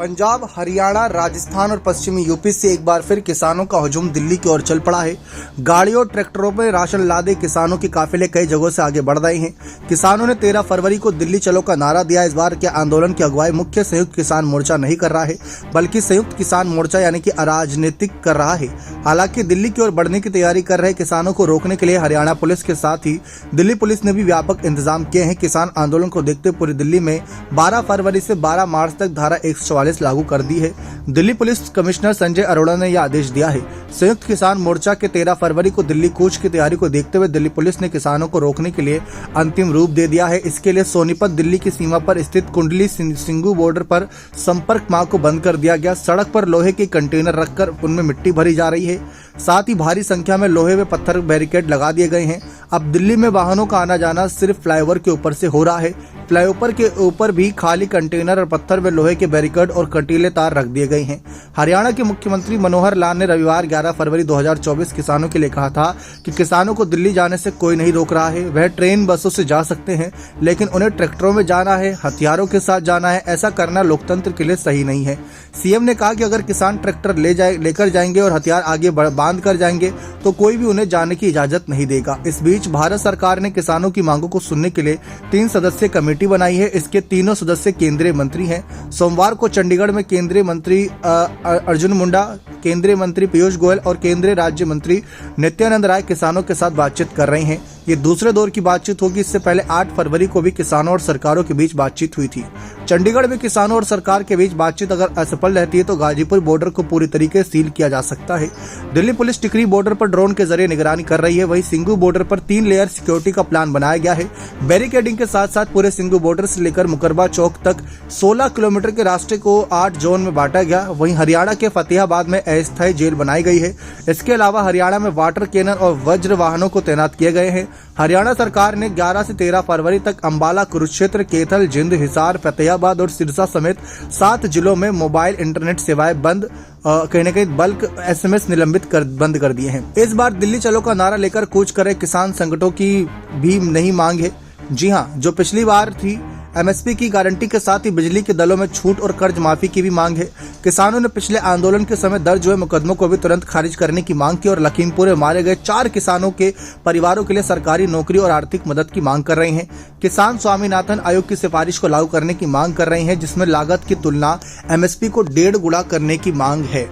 पंजाब, हरियाणा, राजस्थान और पश्चिमी यूपी से एक बार फिर किसानों का हुजूम दिल्ली की ओर चल पड़ा है। गाड़ियों और ट्रैक्टरों में राशन लादे किसानों के काफिले कई जगहों से आगे बढ़ रहे हैं। किसानों ने 13 फरवरी को दिल्ली चलो का नारा दिया। इस बार के आंदोलन की अगुवाई मुख्य संयुक्त किसान मोर्चा नहीं कर रहा है, बल्कि संयुक्त किसान मोर्चा यानी कि अराजनीतिक कर रहा है। हालांकि दिल्ली की ओर बढ़ने की तैयारी कर रहे किसानों को रोकने के लिए हरियाणा पुलिस के साथ ही दिल्ली पुलिस ने भी व्यापक इंतजाम किए हैं। किसान आंदोलन को देखते हुए पूरी दिल्ली में 12 फरवरी से 12 मार्च तक धारा 144 लागू कर दी है। दिल्ली पुलिस कमिश्नर संजय अरोड़ा ने यह आदेश दिया है। संयुक्त किसान मोर्चा के 13 फरवरी को दिल्ली कूच की तैयारी को देखते हुए दिल्ली पुलिस ने किसानों को रोकने के लिए अंतिम रूप दे दिया है। इसके लिए सोनीपत दिल्ली की सीमा पर स्थित कुंडली सिंगू बॉर्डर पर संपर्क मार्ग को बंद कर दिया गया। सड़क पर लोहे के कंटेनर रखकर उनमें मिट्टी भरी जा रही है। साथ ही भारी संख्या में लोहे व पत्थर बैरिकेड लगा दिए गए हैं। अब दिल्ली में वाहनों का आना जाना सिर्फ फ्लाईओवर के ऊपर से हो रहा है। फ्लाईओवर के ऊपर भी खाली कंटेनर और पत्थर व लोहे के बैरिकेड और कंटीले तार रख दिए गए हैं। हरियाणा के मुख्यमंत्री मनोहर लाल ने रविवार 11 फरवरी 2024 किसानों के लिए कहा था कि किसानों को दिल्ली जाने से कोई नहीं रोक रहा है। वह ट्रेन बसों से जा सकते हैं, लेकिन उन्हें ट्रैक्टरों में जाना है, हथियारों के साथ जाना है। ऐसा करना लोकतंत्र के लिए सही नहीं है। सीएम ने कहा कि अगर किसान ट्रैक्टर लेकर जाएंगे और हथियार आगे बांध कर जाएंगे तो कोई भी उन्हें जाने की इजाजत नहीं देगा। इस बीच भारत सरकार ने किसानों की मांगों को सुनने के लिए 3 सदस्यीय कमेटी बनाई है। इसके तीनों सदस्य केंद्रीय मंत्री हैं। सोमवार को चंडीगढ़ में केंद्रीय मंत्री अर्जुन मुंडा, केंद्रीय मंत्री पीयूष गोयल और केंद्रीय राज्य मंत्री नित्यानंद राय किसानों के साथ बातचीत कर रहे हैं। ये दूसरे दौर की बातचीत होगी। इससे पहले 8 फरवरी को भी किसानों और सरकारों के बीच बातचीत हुई थी। चंडीगढ़ में किसानों और सरकार के बीच बातचीत अगर असफल रहती है तो गाजीपुर बॉर्डर को पूरी तरीके से सील किया जा सकता है। दिल्ली पुलिस टिकरी बॉर्डर पर ड्रोन के जरिए निगरानी कर रही है। वहीं सिंगू बॉर्डर पर 3 लेयर सिक्योरिटी का प्लान बनाया गया है। बैरिकेडिंग के साथ साथ पूरे सिंगू बॉर्डर से लेकर मुकरबा चौक तक 16 किलोमीटर के रास्ते को 8 जोन में बांटा गया। वहीं हरियाणा के फतेहाबाद में अस्थायी जेल बनाई गई है। इसके अलावा हरियाणा में वाटर कैनन और वज्र वाहनों को तैनात किए गए हैं। हरियाणा सरकार ने 11 से 13 फरवरी तक अंबाला, कुरुक्षेत्र, कैथल, जिंद, हिसार, फतेहाबाद और सिरसा समेत 7 जिलों में मोबाइल इंटरनेट सेवाएं बंद, कहीं न कहीं बल्क SMS निलंबित बंद कर दिए हैं। इस बार दिल्ली चलो का नारा लेकर कूच करे किसान संगठनों की भी नई मांग है। जी हां, जो पिछली बार थी MSP की गारंटी के साथ ही बिजली के दलों में छूट और कर्ज माफी की भी मांग है। किसानों ने पिछले आंदोलन के समय दर्ज हुए मुकदमों को भी तुरंत खारिज करने की मांग की और लखीमपुर में मारे गए 4 किसानों के परिवारों के लिए सरकारी नौकरी और आर्थिक मदद की मांग कर रहे हैं। किसान स्वामीनाथन आयोग की सिफारिश को लागू करने की मांग कर रहे हैं, जिसमें लागत की तुलना MSP को 1.5 गुना करने की मांग है।